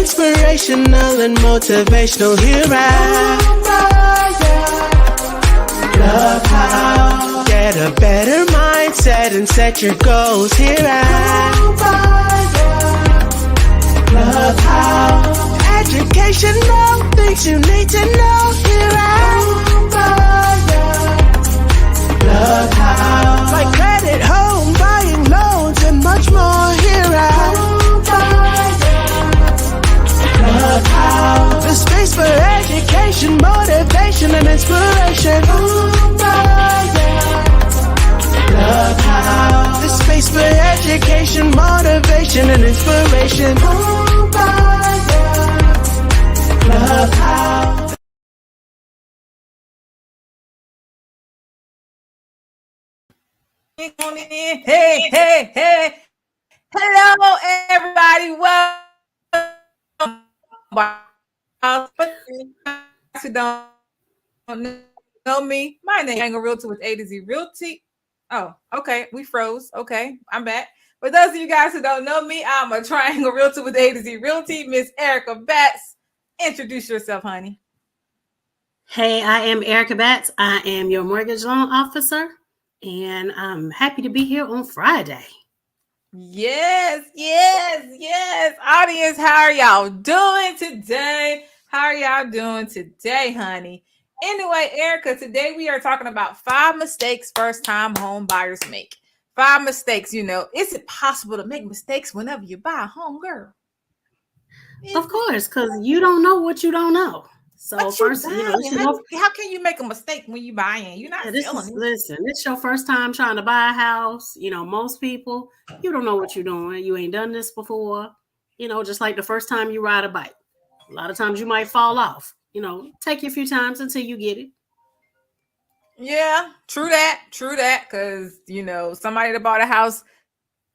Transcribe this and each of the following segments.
inspirational and motivational. Here I love how get a better mindset and set your goals. Here I love how educational things you need to know. Here I love how like credit, home buying, loans, and much more. Here I love how the space for education, motivation, and inspiration. Love how the space for education, motivation, and inspiration. Love how. Hey, hey, hey. Hello, everybody. Welcome. You don't know me. My name is Triangle Realty with A to Z Realty. Oh, okay. We froze. Okay, I'm back. For those of you guys who don't know me, I'm a Triangle Realty with A to Z Realty. Miss Erica Batts. Introduce yourself, honey. Hey, I am Erica Batts. I am your mortgage loan officer, and I'm happy to be here on Friday. Yes. Audience, how are y'all doing today? Honey? Anyway, Erica, today we are talking about 5 mistakes first-time home buyers make. 5 mistakes, is it possible to make mistakes whenever you buy a home, girl? Of course, because you don't know what you don't know. So but first, how can you make a mistake when you buy in? You're not listen, it's your first time trying to buy a house. Most people, you don't know what you're doing. You ain't done this before. Just like the first time you ride a bike. A lot of times you might fall off. Take you a few times until you get it. Yeah, true that. Because, somebody that bought a house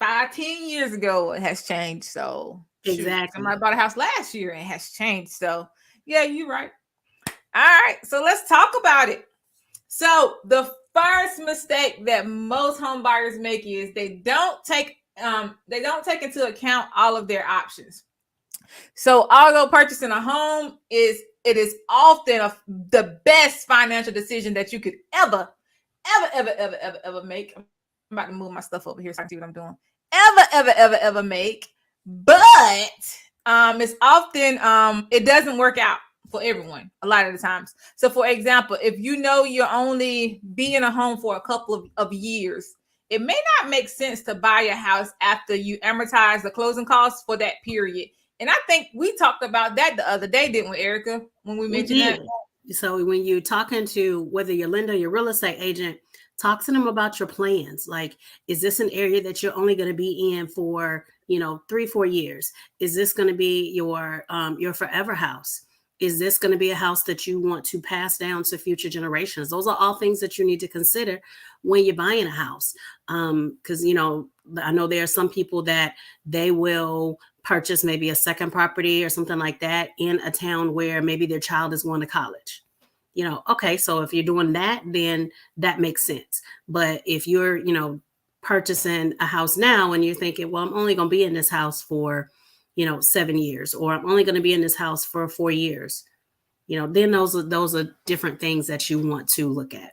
5-10 years ago, it has changed. So exactly. Somebody bought a house last year and it has changed. So yeah, you're right. All right, so let's talk about it. So the first mistake that most home buyers make is they don't take into account all of their options. So although purchasing a home is often the best financial decision that you could ever make. I'm about to move my stuff over here so I can see what I'm doing. Ever make, but it's often it doesn't work out for everyone a lot of the times. So for example, if you'll only be in a home for a couple of years, it may not make sense to buy a house after you amortize the closing costs for that period. And I think we talked about that the other day, didn't we, Erica, when we mentioned that? So when you're talking to whether your lender or your real estate agent, talk to them about your plans. Like, is this an area that you're only going to be in for, 3-4 years? Is this going to be your forever house? Is this going to be a house that you want to pass down to future generations? Those are all things that you need to consider when you're buying a house. Because, I know there are some people that they will purchase maybe a second property or something like that in a town where maybe their child is going to college. Okay, so if you're doing that, then that makes sense. But if you're, purchasing a house now and you're thinking, well, I'm only going to be in this house for 7 years, or I'm only going to be in this house for 4 years, then those are different things that you want to look at.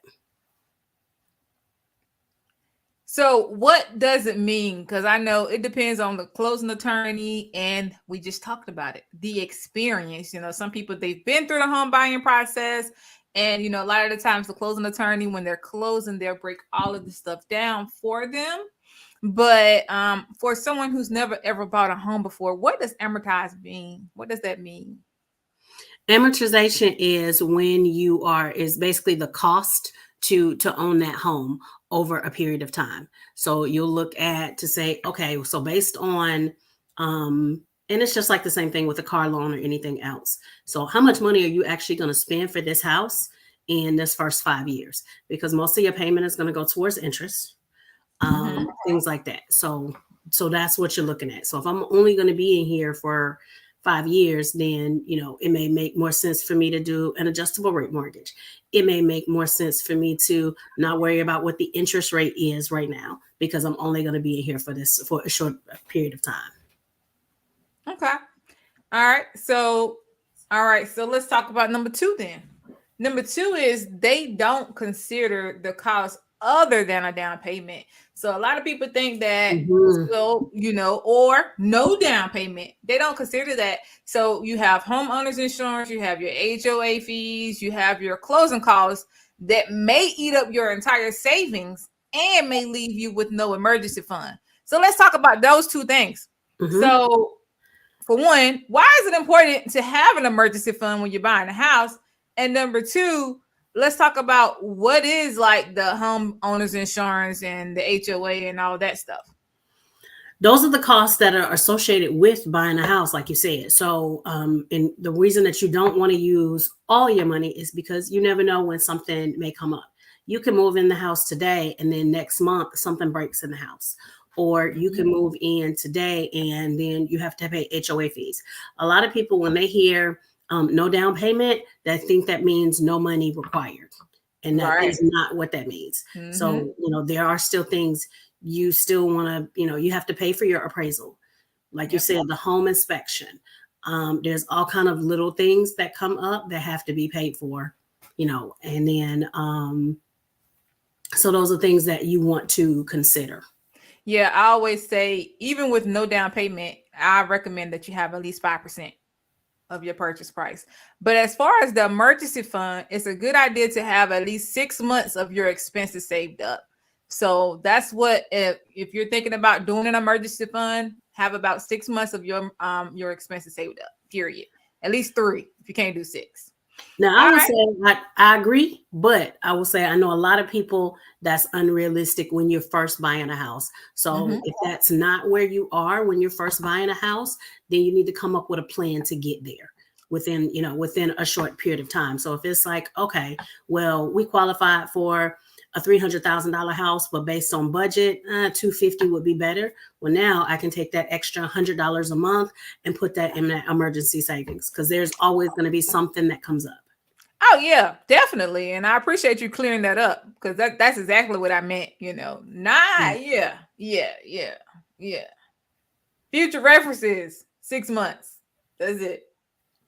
So what does it mean? Because I know it depends on the closing attorney, and we just talked about it, the experience. Some people, they've been through the home buying process, and a lot of the times the closing attorney, when they're closing, they'll break all of the stuff down for them. But for someone who's never ever bought a home before, what does amortize mean? What does that mean? Amortization is basically the cost to own that home over a period of time. So you'll look at to say, okay, so based on, and it's just like the same thing with a car loan or anything else. So how much money are you actually going to spend for this house in this first 5 years? Because most of your payment is going to go towards interest, things like that. So that's what you're looking at. So if I'm only going to be in here for 5 years, then, it may make more sense for me to do an adjustable rate mortgage. It may make more sense for me to not worry about what the interest rate is right now, because I'm only going to be in here for a short period of time. Okay. All right. So let's talk about number two then. Number two is they don't consider the cost other than a down payment. So a lot of people think that, Mhm. well, or no down payment. They don't consider that. So you have homeowners insurance, you have your HOA fees, you have your closing costs that may eat up your entire savings and may leave you with no emergency fund. So let's talk about those two things. Mhm. So for one, why is it important to have an emergency fund when you're buying a house? And number two, let's talk about what is like the homeowners insurance and the HOA and all that stuff. Those are the costs that are associated with buying a house, like you said. So, and the reason that you don't want to use all your money is because you never know when something may come up. You can move in the house today, and then next month something breaks in the house, or you can move in today and then you have to pay HOA fees. A lot of people, when they hear no down payment, they think that means no money required, and that Right. is not what that means. So, there are still things you still want to, you have to pay for your appraisal. Like you Yep. said, the home inspection. There's all kind of little things that come up that have to be paid for, and then, so those are things that you want to consider. Yeah, I always say, even with no down payment, I recommend that you have at least 5% of your purchase price. But as far as the emergency fund, it's a good idea to have at least 6 months of your expenses saved up. So that's what, if you're thinking about doing an emergency fund, have about 6 months of your expenses saved up. Period. At least 3 if you can't do 6. Now, All I will right. say I agree, but I will say I know a lot of people that's unrealistic when you're first buying a house. So Mhm. if that's not where you are when you're first buying a house, then you need to come up with a plan to get there within a short period of time. So if it's like, okay, well, we qualified for a $300,000 house, but based on budget, 250 would be better. Well, now I can take that extra $100 a month and put that in that emergency savings, because there's always going to be something that comes up. Oh yeah, definitely. And I appreciate you clearing that up, because that's exactly what I meant, Nah, Mm. yeah. Future references, 6 months. That's it.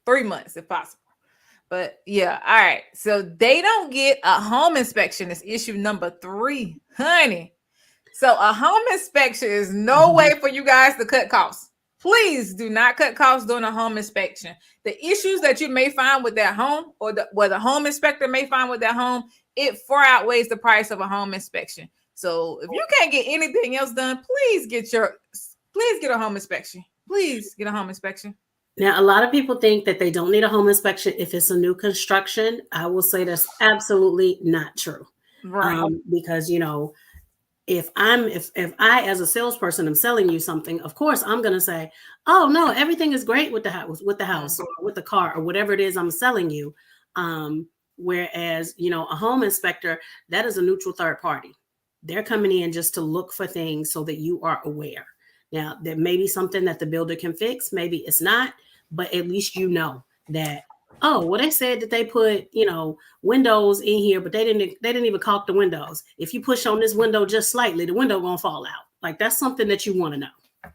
3 months if possible. But yeah, all right. So they don't get a home inspection. It's issue number 3, honey. So a home inspection is no way for you guys to cut costs. Please do not cut costs during a home inspection. The issues that you may find with that home, or what the home inspector may find with that home, it far outweighs the price of a home inspection. So if you can't get anything else done, please get a home inspection. Please get a home inspection. Now, a lot of people think that they don't need a home inspection if it's a new construction. I will say that's absolutely not true. Right. Because if I as a salesperson am selling you something, of course I'm going to say, oh no, everything is great with the house or with the car or whatever it is I'm selling you. Whereas a home inspector, that is a neutral third party. They're coming in just to look for things so that you are aware. Now, there may be something that the builder can fix, maybe it's not, but at least that, oh, well, they said that they put, windows in here, but they didn't even caulk the windows. If you push on this window just slightly, the window gonna fall out. Like, that's something that you want to know.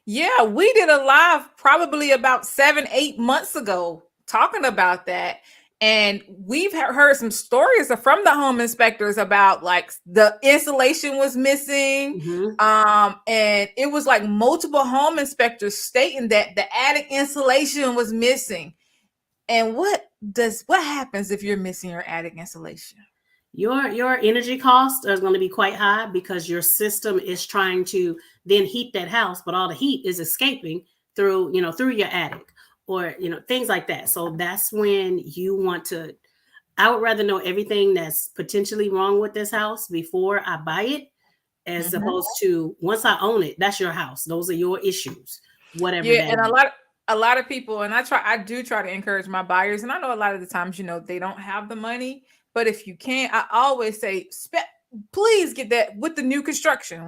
Yeah, we did a live probably about 7-8 months ago talking about that. And we've heard some stories from the home inspectors about like the insulation was missing. And it was like multiple home inspectors stating that the attic insulation was missing. And what happens if you're missing your attic insulation? Your energy costs are going to be quite high because your system is trying to then heat that house, but all the heat is escaping through your attic or things like that. So that's when you want to. I would rather know everything that's potentially wrong with this house before I buy it, as opposed to once I own it, that's your house. Those are your issues, whatever. Yeah, and a lot of people, and I do try to encourage my buyers, and I know a lot of the times, they don't have the money, but if you can, I always say, please get that with the new construction.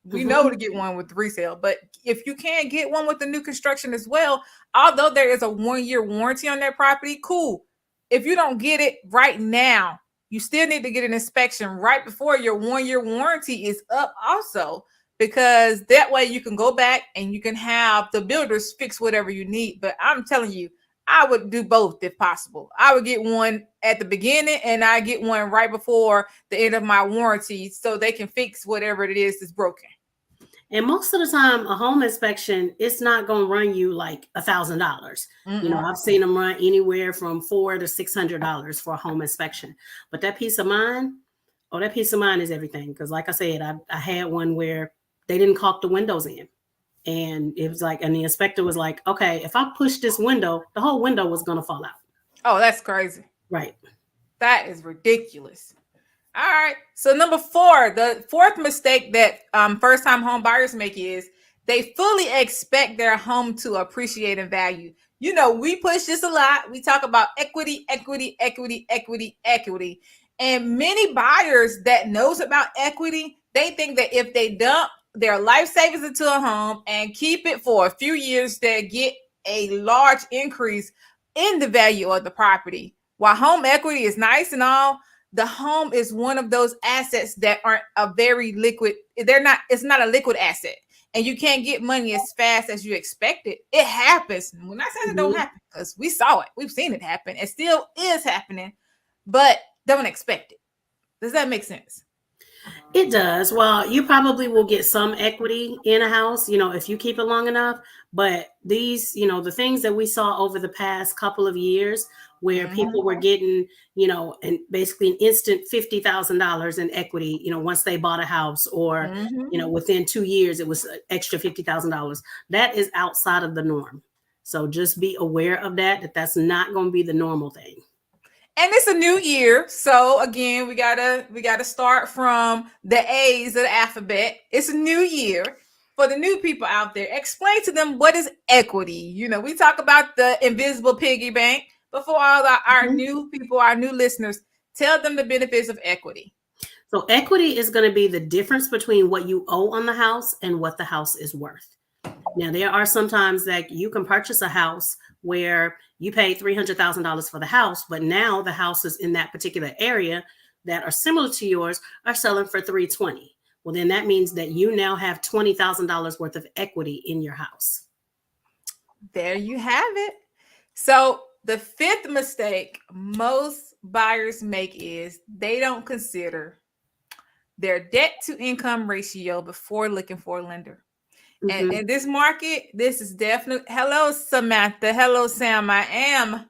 We know to get one with resale, but if you can't get one with the new construction as well, although there is a 1-year warranty on that property, cool. If you don't get it right now, you still need to get an inspection right before your 1-year warranty is up also. because that way you can go back and you can have the builders fix whatever you need. But I'm telling you, I would do both if possible. I would get one at the beginning and I get one right before the end of my warranty so they can fix whatever it is that's broken. And most of the time, a home inspection, it's not going to run you like $1,000. You know, I've seen them run anywhere from $400 to $600 for a home inspection. But that peace of mind, that peace of mind is everything. Because like I said, I had one where they didn't caulk the windows in. And it was like, and the inspector was like, okay, if I push this window, the whole window was going to fall out. Oh, that's crazy. Right. That is ridiculous. All right. So number 4, the fourth mistake that first-time home buyers make is they fully expect their home to appreciate in value. You know, we push this a lot. We talk about equity, equity, equity, equity, equity. And many buyers that knows about equity, they think that if they dump their life savings into a home and keep it for a few years, they get a large increase in the value of the property. While home equity is nice and all, the home is one of those assets that aren't a very liquid. It's not a liquid asset. And you can't get money as fast as you expected. It happens. When I say it don't happen, because we saw it. We've seen it happen. It still is happening, but don't expect it. Does that make sense? It does. Well, you probably will get some equity in a house, you know, if you keep it long enough. But these, you know, the things that we saw over the past couple of years where people were getting, you know, and basically an instant $50,000 in equity, you know, once they bought a house or, you know, within 2 years, it was an extra $50,000. That is outside of the norm. So just be aware of that that's not going to be the normal thing. And it's a new year. So again, we gotta start from the A's of the alphabet. It's a new year. For the new people out there, explain to them what is equity. You know, we talk about the invisible piggy bank, but for all our new people, our new listeners, tell them the benefits of equity. So equity is going to be the difference between what you owe on the house and what the house is worth. Now, there are sometimes that you can purchase a house where you paid $300,000 for the house, but now the houses in that particular area that are similar to yours are selling for $320,000. Well, then that means that you now have $20,000 worth of equity in your house. There you have it. So the fifth mistake most buyers make is they don't consider their debt to income ratio before looking for a lender. And in this market, this is definitely, hello, Samantha. Hello, Sam. I am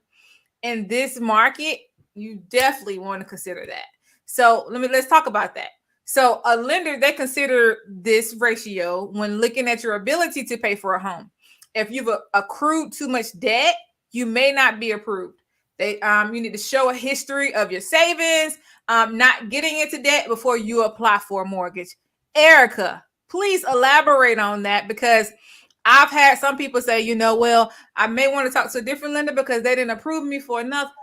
in this market. You definitely want to consider that. So let's talk about that. So a lender, they consider this ratio when looking at your ability to pay for a home. If you've accrued too much debt, you may not be approved. You need to show a history of your savings, not getting into debt before you apply for a mortgage. Erica, please elaborate on that, because I've had some people say, you know, well, I may want to talk to a different lender because they didn't approve me for enough.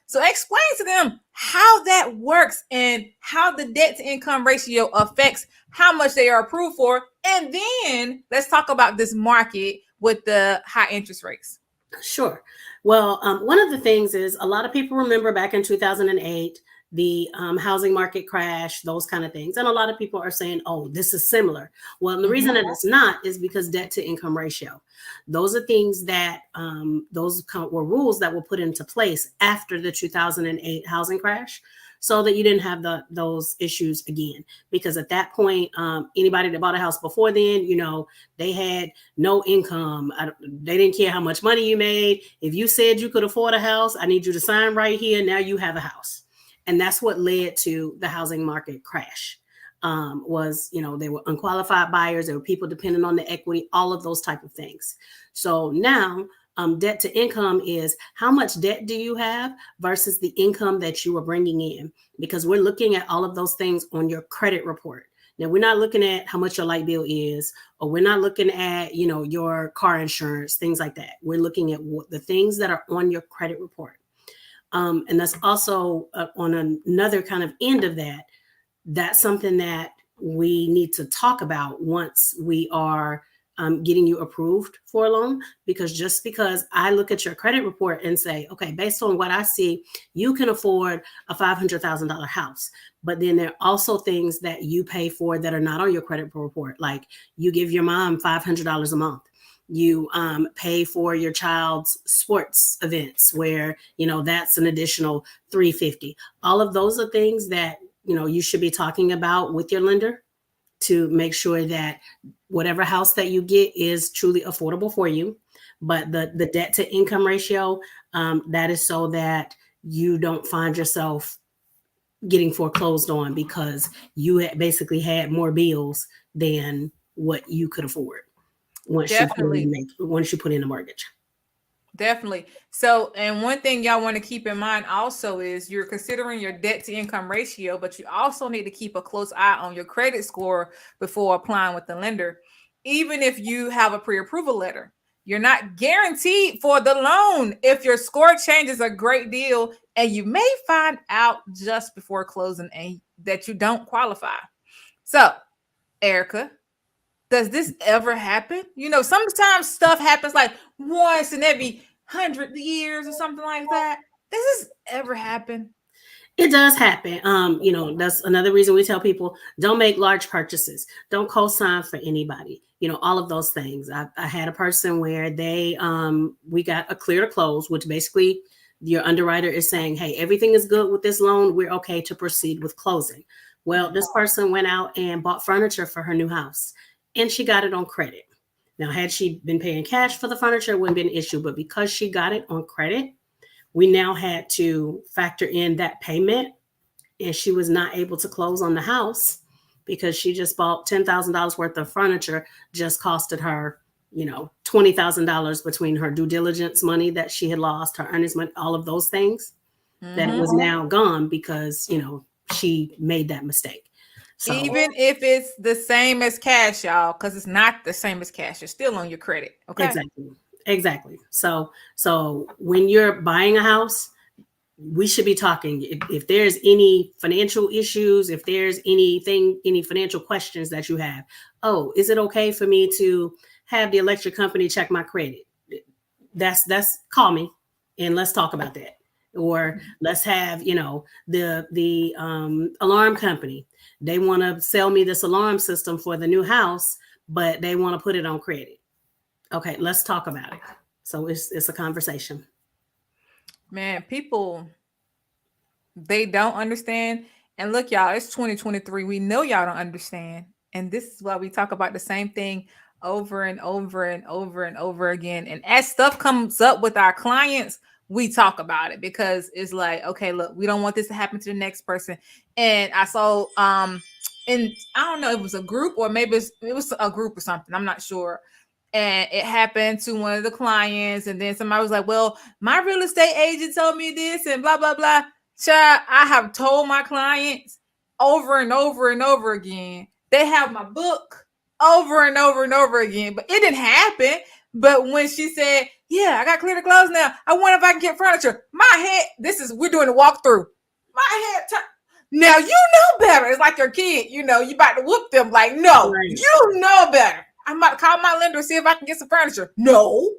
So explain to them how that works and how the debt to income ratio affects how much they are approved for. And then let's talk about this market with the high interest rates. Sure. Well, one of the things is a lot of people remember back in 2008, the housing market crash, those kind of things. And a lot of people are saying, oh, this is similar. Well, the reason that it's not is because debt to income ratio. Those are things that were rules that were put into place after the 2008 housing crash, so that you didn't have those issues again. Because at that point, anybody that bought a house before then, you know, they had no income. They didn't care how much money you made. If you said you could afford a house, I need you to sign right here. Now you have a house. And that's what led to the housing market crash. Was, you know, they were unqualified buyers. There were people depending on the equity, all of those type of things. So now debt to income is how much debt do you have versus the income that you are bringing in, because we're looking at all of those things on your credit report. Now, we're not looking at how much your light bill is, or we're not looking at, you know, your car insurance, things like that. We're looking at the things that are on your credit report. And that's also on another kind of end of that. That's something that we need to talk about once we are getting you approved for a loan. Because just because I look at your credit report and say, okay, based on what I see, you can afford a $500,000 house. But then there are also things that you pay for that are not on your credit report. Like you give your mom $500 a month. You pay for your child's sports events where, that's an additional $350. All of those are things that, you should be talking about with your lender to make sure that whatever house that you get is truly affordable for you. But the debt to income ratio, that is so that you don't find yourself getting foreclosed on because you basically had more bills than what you could afford once you put in a mortgage. Definitely. So, and one thing y'all want to keep in mind also is you're considering your debt to income ratio, but you also need to keep a close eye on your credit score before applying with the lender. Even if you have a pre-approval letter, you're not guaranteed for the loan. If your score changes a great deal, and you may find out just before closing that you don't qualify. So, Erica, does this ever happen? Sometimes stuff happens like once in every 100 years or something like that. Does this ever happen? It does happen. That's another reason we tell people don't make large purchases. Don't co-sign for anybody. All of those things. I had a person where we got a clear to close, which basically your underwriter is saying, hey, everything is good with this loan. We're okay to proceed with closing. Well, this person went out and bought furniture for her new house. And she got it on credit. Now, had she been paying cash for the furniture, it wouldn't be an issue. But because she got it on credit, we now had to factor in that payment. And she was not able to close on the house because she just bought $10,000 worth of furniture, just costed her, $20,000 between her due diligence money that she had lost, her earnings money, all of those things that was now gone because, she made that mistake. So, even if it's the same as cash, y'all, because it's not the same as cash, it's still on your credit. Okay. Exactly. So when you're buying a house, we should be talking. If there's any financial issues, if there's any financial questions that you have, is it okay for me to have the electric company check my credit? That's call me and let's talk about that. Or let's have, the alarm company. They want to sell me this alarm system for the new house, but they want to put it on credit. Okay, let's talk about it. So it's a conversation. Man, people, they don't understand. And look, y'all, it's 2023. We know y'all don't understand. And this is why we talk about the same thing over and over and over and over again. And as stuff comes up with our clients, we talk about it because it's like, okay, look, we don't want this to happen to the next person. And I saw, and I don't know, it was a group or maybe it was a group or something. I'm not sure. And it happened to one of the clients. And then somebody was like, well, my real estate agent told me this and blah, blah, blah. Child, I have told my clients over and over and over again. They have my book over and over and over again, but it didn't happen. But when she said, yeah, I got clear to close now. I wonder if I can get furniture. My head, we're doing a walkthrough. My head, now you know better. It's like your kid, you about to whoop them. Like, no, right. You know better. I'm about to call my lender and see if I can get some furniture. No,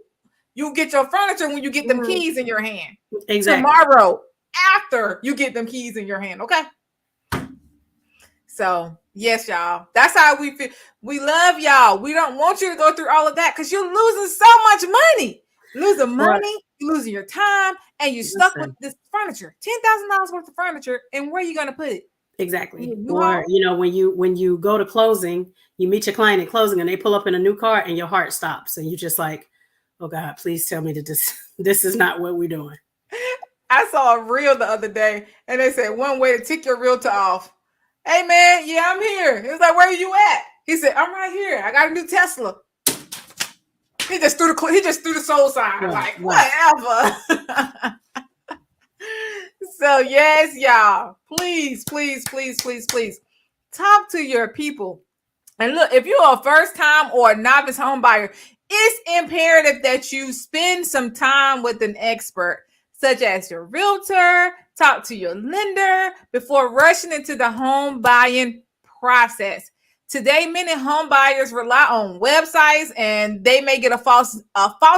you get your furniture when you get them keys in your hand. Exactly. Tomorrow, after you get them keys in your hand, okay? So, yes, y'all. That's how we feel. We love y'all. We don't want you to go through all of that because you're losing so much money. Losing money, you're losing your time, and you're stuck with this furniture. $10,000 worth of furniture, and where are you going to put it? Exactly. Or, when you go to closing, you meet your client at closing and they pull up in a new car and your heart stops. And you're just like, oh God, please tell me that this is not what we're doing. I saw a reel the other day and they said one way to tick your realtor off. Hey man, yeah, I'm here. He was like, where are you at? He said, I'm right here. I got a new Tesla. He just threw the soul sign. Right, whatever. So yes, y'all, please talk to your people. And look, if you're a first time or a novice home buyer, it's imperative that you spend some time with an expert, such as your realtor. Talk to your lender before rushing into the home buying process. Today, many home buyers rely on websites, and they may get a false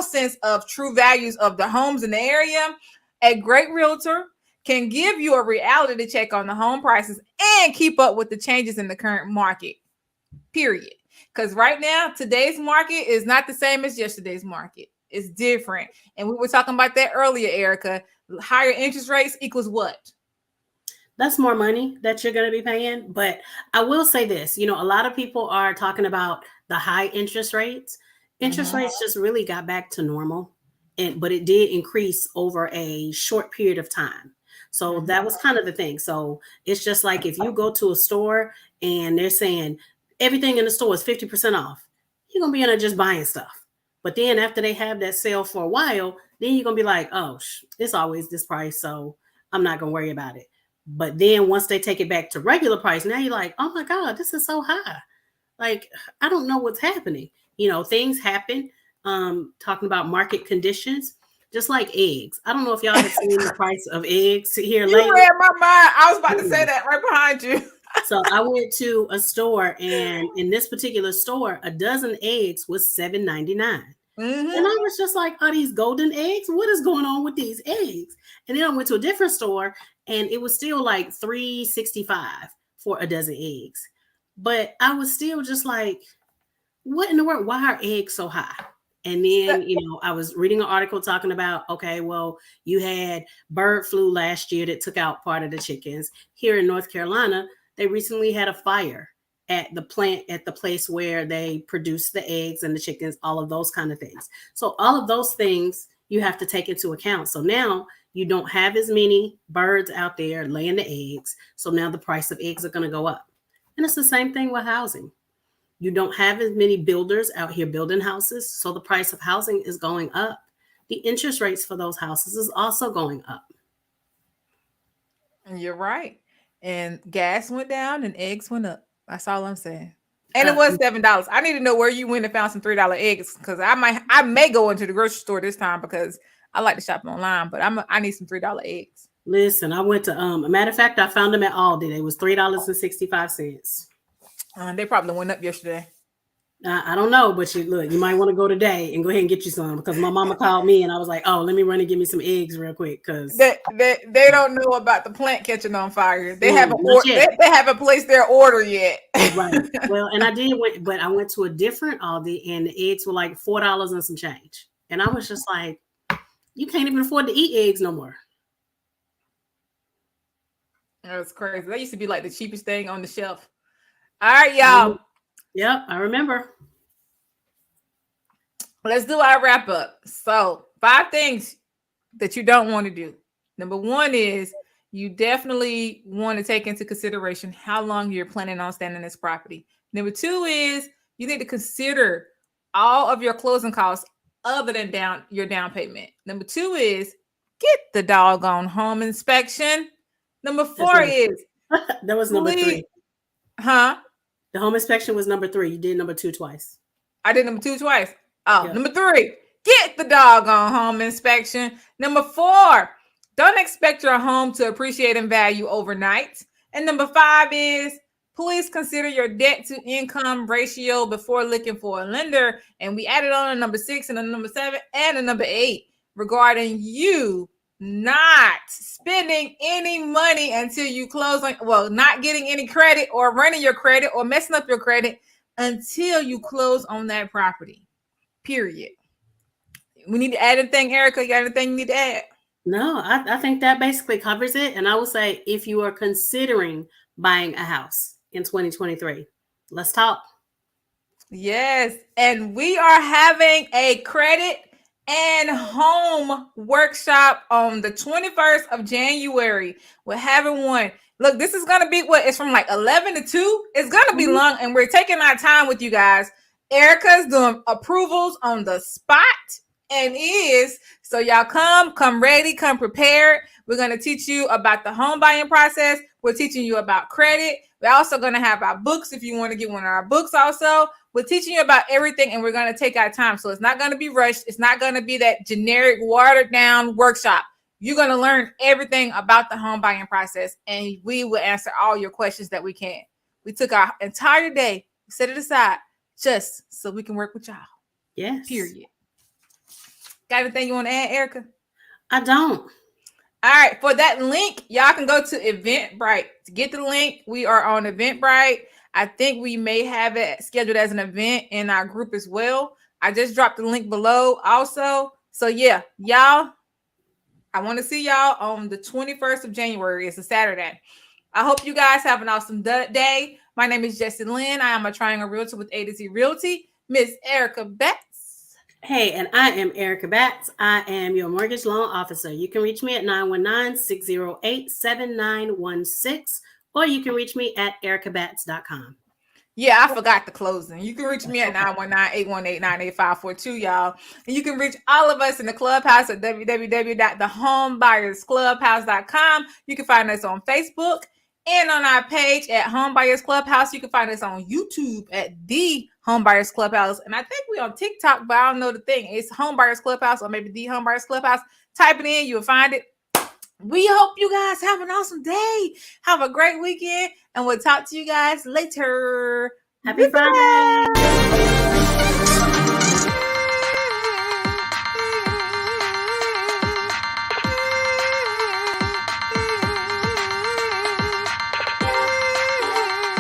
sense of true values of the homes in the area. A great realtor can give you a reality check on the home prices and keep up with the changes in the current market. Period. Because right now, today's market is not the same as yesterday's market. It's different, and we were talking about that earlier, Erica. Higher interest rates equals what? That's more money that you're going to be paying. But I will say this, a lot of people are talking about the high interest rates. Interest rates just really got back to normal, but it did increase over a short period of time. So that was kind of the thing. So it's just like if you go to a store and they're saying everything in the store is 50% off, you're going to be in there just buying stuff. But then after they have that sale for a while, then you're going to be like, oh, it's always this price, so I'm not going to worry about it. But then once they take it back to regular price, now you're like, oh my God, this is so high. Like, I don't know what's happening. Things happen. Talking about market conditions, just like eggs. I don't know if y'all have seen the price of eggs here lately. You read my mind. I was about to say that right behind you. So I went to a store, and in this particular store, a dozen eggs was $7.99. And I was just like, are these golden eggs? What is going on with these eggs? And then I went to a different store, and it was still like $3.65 for a dozen eggs. But I was still just like, what in the world? Why are eggs so high? And then, I was reading an article talking about, okay, well, you had bird flu last year that took out part of the chickens. Here in North Carolina, they recently had a fire at the plant, at the place where they produce the eggs and the chickens, all of those kind of things. So all of those things you have to take into account. So now you don't have as many birds out there laying the eggs. So now the price of eggs are going to go up. And it's the same thing with housing. You don't have as many builders out here building houses. So the price of housing is going up. The interest rates for those houses is also going up. You're right. And gas went down and eggs went up. That's all I'm saying. And it was $7. I need to know where you went and found some $3 eggs, because I may go into the grocery store this time because I like to shop online, but I need some $3 eggs. Listen, I went to a matter of fact, I found them at Aldi. It was $3.65. They probably went up yesterday. I don't know, but you might want to go today and go ahead and get you some, because my mama called me and I was like, oh, let me run and get me some eggs real quick, because they don't know about the plant catching on fire. They haven't placed their order yet. Right. Well, and I went to a different Aldi and the eggs were like $4 and some change, and I was just like, you can't even afford to eat eggs no more. That's crazy. That used to be like the cheapest thing on the shelf. All right, y'all. Yep, I remember. Let's do our wrap up. So 5 things that you don't want to do. Number 1 is you definitely want to take into consideration how long you're planning on staying in this property. Number 2 is you need to consider all of your closing costs other than your down payment. Number 2 is get the doggone home inspection. Number 4 is that was number 3. Huh? The home inspection was number 3. You did number 2 twice. I did number 2 twice. Oh, yeah. Number 3, get the doggone home inspection. Number 4, don't expect your home to appreciate in value overnight. And number 5 is please consider your debt to income ratio before looking for a lender. And we added on a number 6 and a number 7 and a number 8 regarding you not spending any money until you close not getting any credit or running your credit or messing up your credit until you close on that property. Period. We need to add anything, Erica? You got anything you need to add? No, I think that basically covers it. And I would say if you are considering buying a house in 2023, let's talk. Yes. And we are having a credit and home workshop on the 21st of January. We're having one. Look, this is going to be it's from like 11 to 2. It's going to be long, and we're taking our time with you guys. Erica's doing approvals on the spot and so y'all come ready, come prepared. We're going to teach you about the home buying process. We're teaching you about credit. We're also going to have our books if you want to get one of our books also. We're teaching you about everything, and we're going to take our time. So it's not going to be rushed. It's not going to be that generic, watered down workshop. You're going to learn everything about the home buying process, and we will answer all your questions that we can. We took our entire day set it aside just so we can work with y'all. Yes. Period. Got anything you want to add, Erica? I don't. All right, for that link, y'all can go to Eventbrite to get the link. We are on Eventbrite. I think we may have it scheduled as an event in our group as well. I just dropped the link below also. So yeah, y'all, I want to see y'all on the 21st of January. It's a Saturday. I hope you guys have an awesome day. My name is Jessie Lynn. I am a Triangle Realtor with A to Z Realty. Miss Erica Betts. Hey, and I am Erica Batts. I am your mortgage loan officer. You can reach me at 919-608-7916, or you can reach me at ericabatts.com. Yeah, I forgot the closing. You can reach me at 919-818-985542, y'all. And you can reach all of us in the clubhouse at www.thehomebuyersclubhouse.com. You can find us on Facebook and on our page at Home Buyers Clubhouse. You can find us on YouTube at The Home Buyers Clubhouse. And I think we're on TikTok, but I don't know the thing. It's Home Buyers Clubhouse or maybe The Home Buyers Clubhouse. Type it in, you'll find it. We hope you guys have an awesome day. Have a great weekend. And we'll talk to you guys later. Happy Friday.